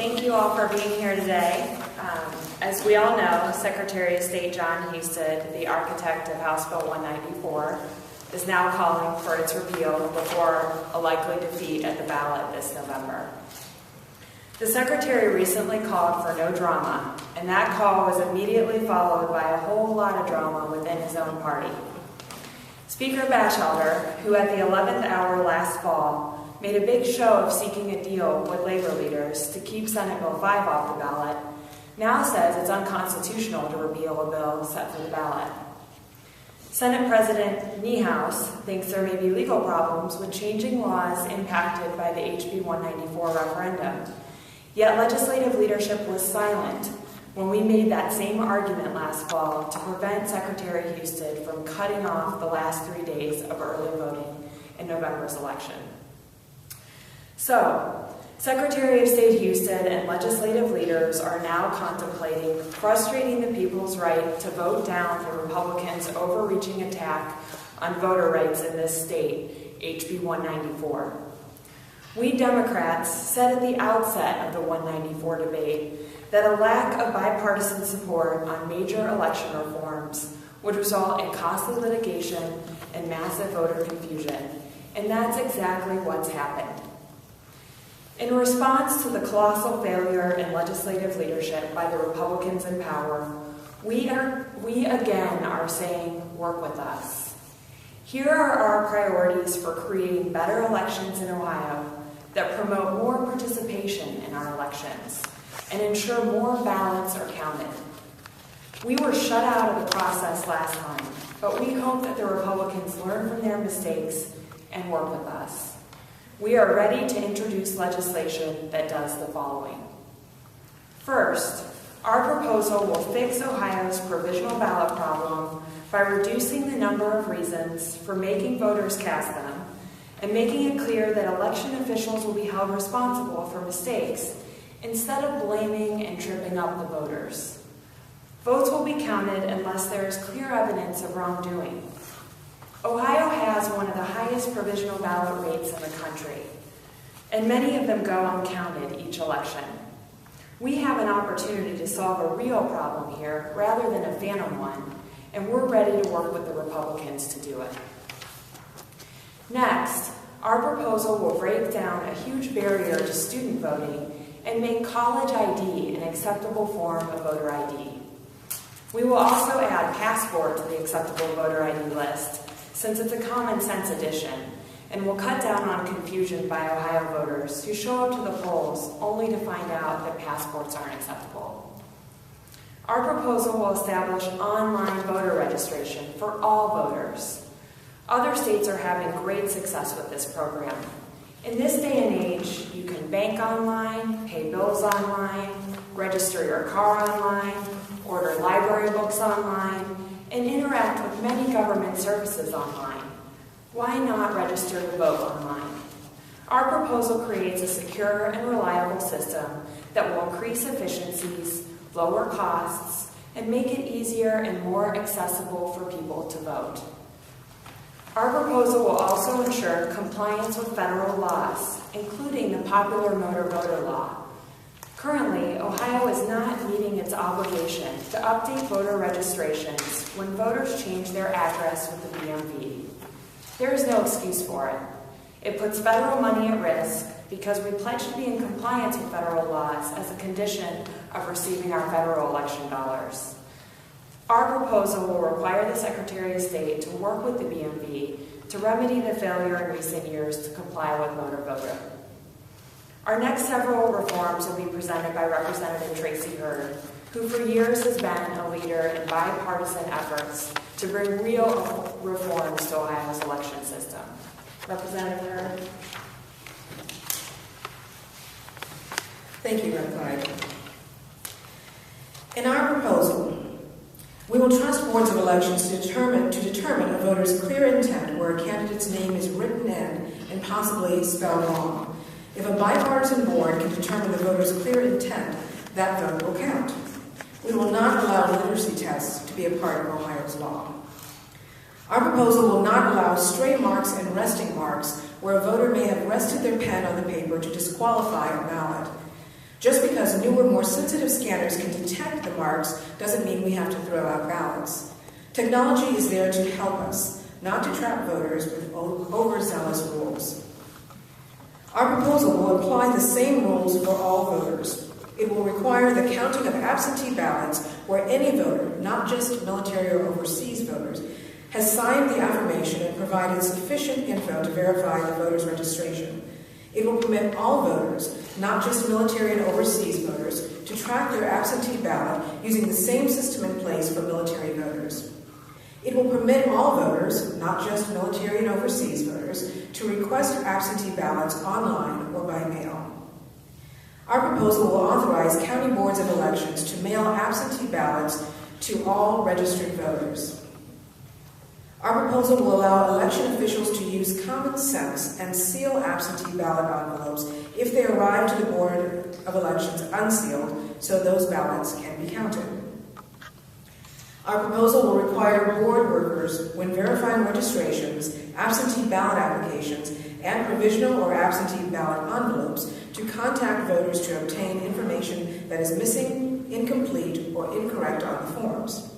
thank you all for being here today. As we all know, Secretary of State John Husted, the architect of House Bill 194, is now calling for its repeal before a likely defeat at the ballot this November. The Secretary recently called for no drama, and that call was immediately followed by a whole lot of drama within his own party. Speaker Batchelder, who at the 11th hour last fall made a big show of seeking a deal with labor leaders to keep Senate Bill 5 off the ballot, now says it's unconstitutional to repeal a bill set for the ballot. Senate President Niehaus thinks there may be legal problems with changing laws impacted by the HB 194 referendum. Yet legislative leadership was silent when we made that same argument last fall to prevent Secretary Husted from cutting off the last 3 days of early voting in November's election. So, Secretary of State Husted and legislative leaders are now contemplating frustrating the people's right to vote down the Republicans' overreaching attack on voter rights in this state, HB 194. We Democrats said at the outset of the 194 debate that a lack of bipartisan support on major election reforms would result in costly litigation and massive voter confusion, and that's exactly what's happened. In response to the colossal failure in legislative leadership by the Republicans in power, we again are saying, work with us. Here are our priorities for creating better elections in Ohio that promote more participation in our elections and ensure more ballots are counted. We were shut out of the process last time, but we hope that the Republicans learn from their mistakes and work with us. We are ready to introduce legislation that does the following. First, our proposal will fix Ohio's provisional ballot problem by reducing the number of reasons for making voters cast them and making it clear that election officials will be held responsible for mistakes instead of blaming and tripping up the voters. Votes will be counted unless there is clear evidence of wrongdoing. Ohio has one of the highest provisional ballot rates in the country, and many of them go uncounted each election. We have an opportunity to solve a real problem here rather than a phantom one, and we're ready to work with the Republicans to do it. Next, our proposal will break down a huge barrier to student voting and make college ID an acceptable form of voter ID. We will also add passport to the acceptable voter ID list, since it's a common sense addition, and will cut down on confusion by Ohio voters who show up to the polls only to find out that passports aren't acceptable. Our proposal will establish online voter registration for all voters. Other states are having great success with this program. In this day and age, you can bank online, pay bills online, register your car online, order library books online, and interact with many government services online. Why not register to vote online? Our proposal creates a secure and reliable system that will increase efficiencies, lower costs, and make it easier and more accessible for people to vote. Our proposal will also ensure compliance with federal laws, including the popular motor voter law. Currently, Ohio is not meeting its obligation to update voter registrations when voters change their address with the DMV. There is no excuse for it. It puts federal money at risk because we pledge to be in compliance with federal laws as a condition of receiving our federal election dollars. Our proposal will require the Secretary of State to work with the DMV to remedy the failure in recent years to comply with motor voter. Our next several reforms will be presented by Representative Tracy Hurd, who for years has been a leader in bipartisan efforts to bring real reforms to Ohio's election system. Representative Hurd. Thank you, Rep. Clyde. In our proposal, we will trust boards of elections to determine a voter's clear intent where a candidate's name is written in and possibly spelled wrong. If a bipartisan board can determine the voter's clear intent, that vote will count. We will not allow literacy tests to be a part of Ohio's law. Our proposal will not allow stray marks and resting marks where a voter may have rested their pen on the paper to disqualify a ballot. Just because newer, more sensitive scanners can detect the marks doesn't mean we have to throw out ballots. Technology is there to help us, not to trap voters with overzealous rules. Our proposal will apply the same rules for all voters. It will require the counting of absentee ballots where any voter, not just military or overseas voters, has signed the affirmation and provided sufficient info to verify the voter's registration. It will permit all voters, not just military and overseas voters, to track their absentee ballot using the same system in place for military voters. It will permit all voters, not just military and overseas voters, to request absentee ballots online or by mail. Our proposal will authorize county boards of elections to mail absentee ballots to all registered voters. Our proposal will allow election officials to use common sense and seal absentee ballot envelopes if they arrive to the Board of Elections unsealed, so those ballots can be counted. Our proposal will require board workers, when verifying registrations, absentee ballot applications, and provisional or absentee ballot envelopes, to contact voters to obtain information that is missing, incomplete, or incorrect on the forms.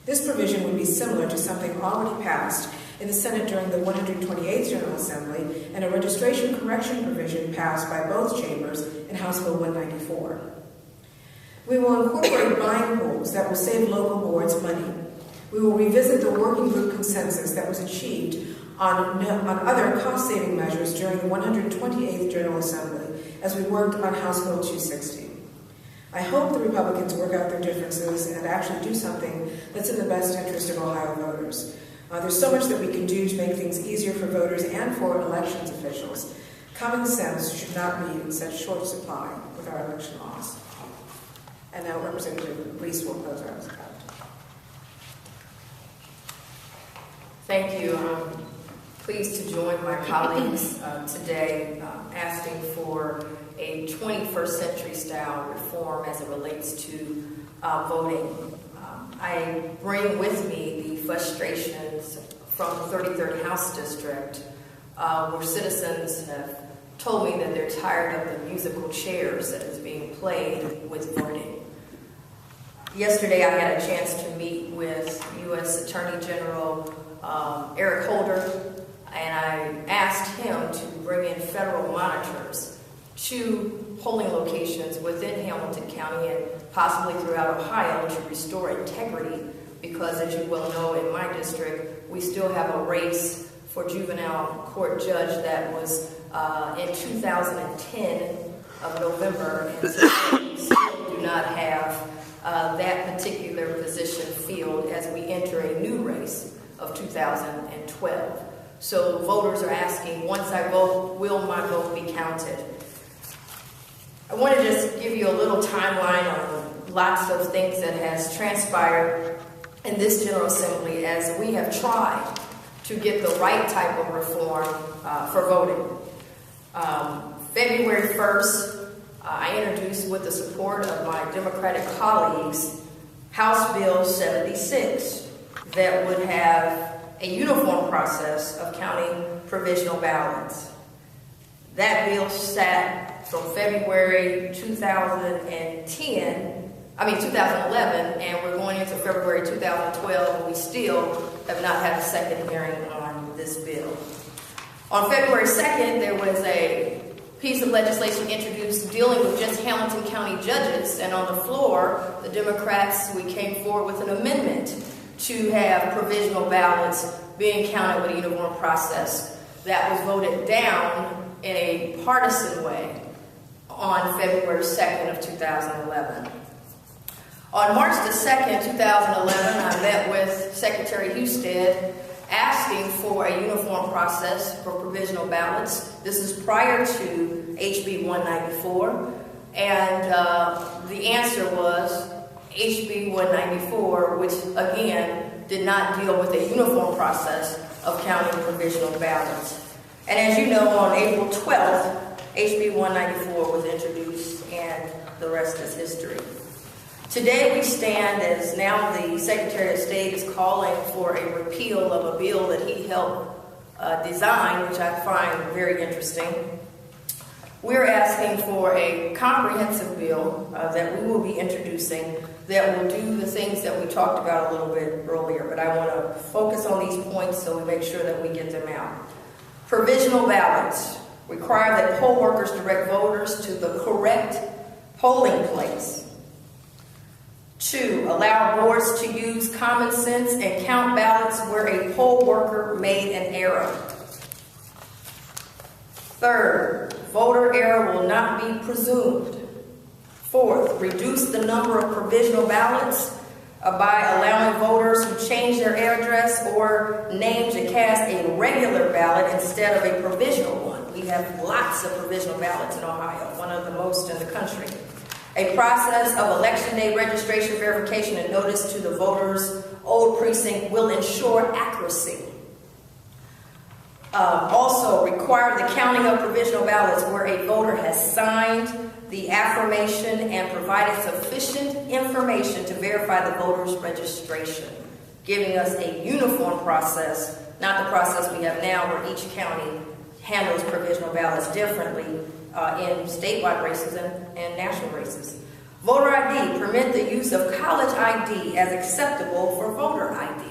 This provision would be similar to something already passed in the Senate during the 128th General Assembly and a registration correction provision passed by both chambers in House Bill 194. We will incorporate buying pools that will save local boards money. We will revisit the working group consensus that was achieved on other cost-saving measures during the 128th General Assembly as we worked on House Bill 260. I hope the Republicans work out their differences and actually do something that's in the best interest of Ohio voters. There's so much that we can do to make things easier for voters and for elections officials. Common sense should not be in such short supply with our election laws. And now Representative Reece will close our account. Thank you. I'm pleased to join my colleagues today asking for a 21st century style reform as it relates to voting. I bring with me the frustrations from the 33rd House District where citizens have told me that they're tired of the musical chairs that is being played with voting. Yesterday I had a chance to meet with U.S. Attorney General Eric Holder, and I asked him to bring in federal monitors to polling locations within Hamilton County and possibly throughout Ohio to restore integrity, because as you well know, in my district, we still have a race for juvenile court judge that was in 2010 of November, and so we still do not have that particular position filled as we enter a new race of 2012. So voters are asking, once I vote, will my vote be counted? I want to just give you a little timeline on lots of things that has transpired in this General Assembly as we have tried to get the right type of reform for voting. February 1st, I introduced, with the support of my Democratic colleagues, House Bill 76 that would have a uniform process of counting provisional ballots. That bill sat from February 2011, and we're going into February 2012, and we still have not had a second hearing on this bill. On February 2nd, there was a piece of legislation introduced dealing with just Hamilton County judges, and on the floor, the Democrats, we came forward with an amendment to have provisional ballots being counted with a uniform process. That was voted down in a partisan way on February 2nd of 2011. On March the 2nd, 2011, I met with Secretary Husted asking for a uniform process for provisional ballots. This is prior to HB 194, and the answer was HB 194, which again did not deal with a uniform process of counting provisional ballots. And as you know, on April 12th, HB 194 was introduced, and the rest is history. Today we stand as now the Secretary of State is calling for a repeal of a bill that he helped design, which I find very interesting. We're asking for a comprehensive bill that we will be introducing that will do the things that we talked about a little bit earlier, but I want to focus on these points so we make sure that we get them out. Provisional ballots require that poll workers direct voters to the correct polling place. 2, allow boards to use common sense and count ballots where a poll worker made an error. 3rd, voter error will not be presumed. 4th, reduce the number of provisional ballots by allowing voters who change their address or name to cast a regular ballot instead of a provisional one. We have lots of provisional ballots in Ohio, one of the most in the country. A process of election day registration, verification, and notice to the voters' old precinct will ensure accuracy. Also, require the counting of provisional ballots where a voter has signed the affirmation and provided sufficient information to verify the voter's registration, giving us a uniform process, not the process we have now where each county handles provisional ballots differently in statewide races and national races. Voter ID, permit the use of college ID as acceptable for voter ID.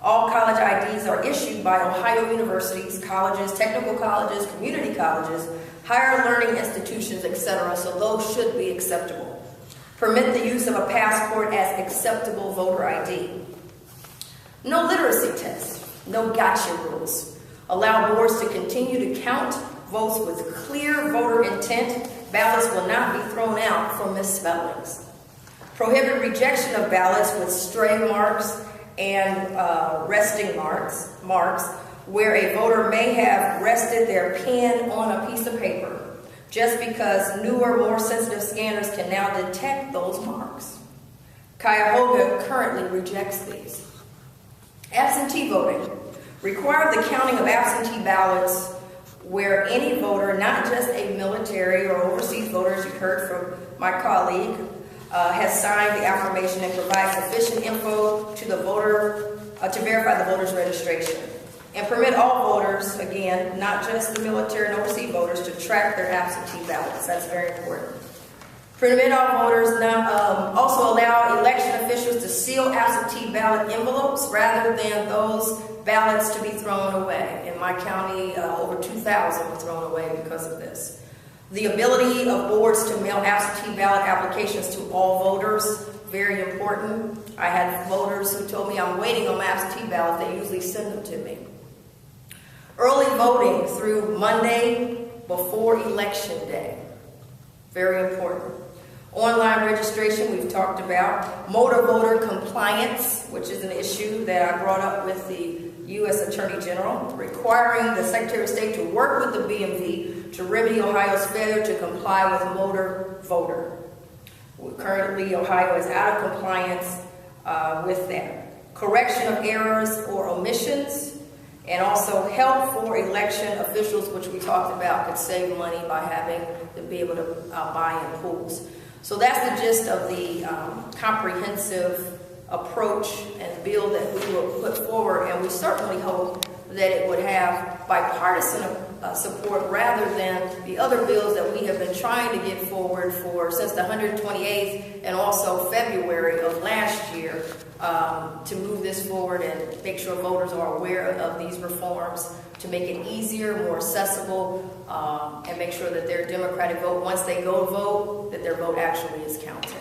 All college IDs are issued by Ohio universities, colleges, technical colleges, community colleges, higher learning institutions, etc., so those should be acceptable. Permit the use of a passport as acceptable voter ID. No literacy test, no gotcha rules. Allow boards to continue to count votes with clear voter intent. Ballots will not be thrown out for misspellings. Prohibit rejection of ballots with stray marks and resting marks, where a voter may have rested their pen on a piece of paper, just because newer, more sensitive scanners can now detect those marks. Cuyahoga currently rejects these. Absentee voting. Require the counting of absentee ballots where any voter, not just a military or overseas voter, as you heard from my colleague, has signed the affirmation and provides sufficient info to the voter to verify the voter's registration. And permit all voters, again, not just the military and overseas voters, to track their absentee ballots. That's very important. Permit all voters, also allow election officials to seal absentee ballot envelopes rather than those ballots to be thrown away. In my county, over 2,000 were thrown away because of this. The ability of boards to mail absentee ballot applications to all voters, very important. I had voters who told me I'm waiting on my absentee ballot. They usually send them to me. Early voting through Monday before Election Day, very important. Online registration, we've talked about. Motor voter compliance, which is an issue that I brought up with the U.S. Attorney General, requiring the Secretary of State to work with the BMV to remedy Ohio's failure to comply with motor voter. Currently, Ohio is out of compliance with that. Correction of errors or omissions, and also help for election officials, which we talked about, could save money by having to be able to buy in pools. So that's the gist of the comprehensive approach and bill that we will put forward, and we certainly hope that it would have bipartisan support rather than the other bills that we have been trying to get forward for since the 128th and also February of last year to move this forward and make sure voters are aware of these reforms, to make it easier, more accessible, and make sure that their Democratic vote, once they go vote, that their vote actually is counted.